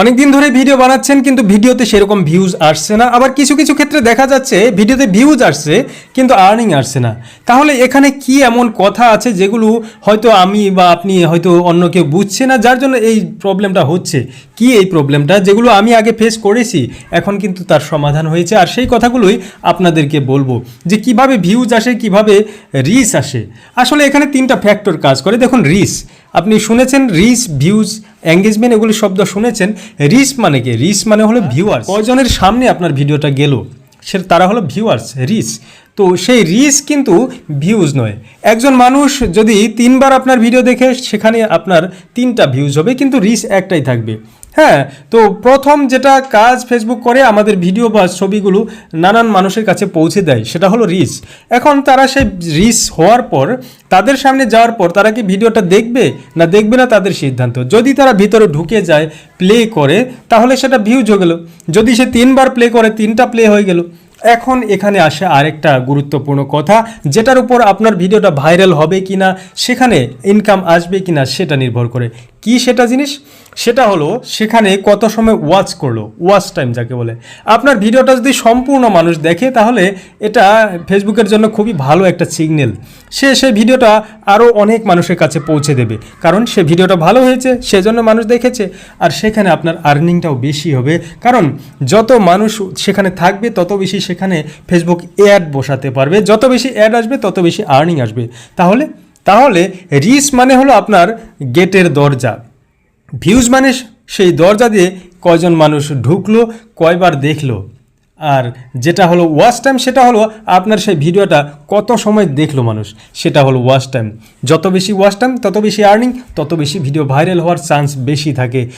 অনেকদিন ধরে ভিডিও বানাচ্ছেন কিন্তু ভিডিওতে সেরকম ভিউজ আসছে না, আবার কিছু কিছু ক্ষেত্রে দেখা যাচ্ছে ভিডিওতে ভিউজ আসছে কিন্তু আর্নিং আসছে না। তাহলে এখানে কি এমন কথা আছে যেগুলো হয়তো আমি বা আপনি হয়তো অন্য কেউ বুঝছে না, যার জন্য এই প্রবলেমটা হচ্ছে? কি এই প্রবলেমটা যেগুলো আমি আগে ফেস করেছি, এখন কিন্তু তার সমাধান হয়েছে, আর সেই কথাগুলোই আপনাদেরকে বলবো যে কিভাবে ভিউজ আসে, কিভাবে রিচ আসে। আসলে এখানে তিনটা ফ্যাক্টর কাজ করে। দেখুন, রিচ আপনি শুনেছেন, রিচ, ভিউজ, এঙ্গেজমেন্ট, এগুলি শব্দ শুনেছেন। রিচ মানে কি? রিচ মানে হলো ভিউয়ার্স। কয়জনের সামনে আপনার ভিডিওটা গেল, সে তারা হলো ভিউয়ার্স, রিচ। তো সেই রিচ কিন্তু ভিউজ নয়। একজন মানুষ যদি 3বার আপনার ভিডিও দেখে সেখানে আপনার 3টা ভিউজ হবে, কিন্তু রিচ একটাই থাকবে। হ্যাঁ, তো প্রথম যেটা কাজ ফেসবুক করে, আমাদের ভিডিও বা ছবিগুলো নানান মানুষের কাছে পৌঁছে দেয়, সেটা হলো রিচ। এখন তারা সেই রিচ হওয়ার পর, তাদের সামনে যাওয়ার পর তারা কি ভিডিওটা দেখবে না দেখবে না তাদের সিদ্ধান্ত। যদি তারা ভিতরে ঢুকে যায়, প্লে করে, তাহলে সেটা ভিউজ হয়ে গেল। যদি সে 3বার প্লে করে, 3টা প্লে হয়ে গেল। এখন এখানে আসে আরেকটা গুরুত্বপূর্ণ কথা, যেটার উপর আপনার ভিডিওটা ভাইরাল হবে কিনা, সেখানে ইনকাম আসবে কিনা সেটা নির্ভর করে। কি সেটা জিনিস? সেটা হলো সেখানে কত সময় ওয়াচ করলো, ওয়াচ টাইম যাকে বলে। আপনার ভিডিওটা যদি সম্পূর্ণ মানুষ দেখে, তাহলে এটা ফেসবুকের জন্য খুবই ভালো একটা সিগন্যাল। সেই ভিডিওটা আরও অনেক মানুষের কাছে পৌঁছে দেবে, কারণ সে ভিডিওটা ভালো হয়েছে, সেজন্য মানুষ দেখেছে। আর সেখানে আপনার আর্নিংটাও বেশি হবে, কারণ যত মানুষ সেখানে থাকবে তত বেশি সেখানে ফেসবুক অ্যাড বসাতে পারবে। যত বেশি অ্যাড আসবে তত বেশি আর্নিং আসবে। তাহলে রিচ মানে হলো আপনার গেটের দরজা, ভিউজ মানে সেই দরজা দিয়ে কয়জন মানুষ ঢুকলো, কয়বার দেখলো। আর যেটা হলো ওয়াচ টাইম, সেটা হলো আপনার সেই ভিডিওটা কত সময় দেখলো মানুষ, সেটা হলো ওয়াচ টাইম। যত বেশি ওয়াচ টাইম তত বেশি আর্নিং, তত বেশি ভিডিও ভাইরাল হওয়ার চান্স বেশি থাকে।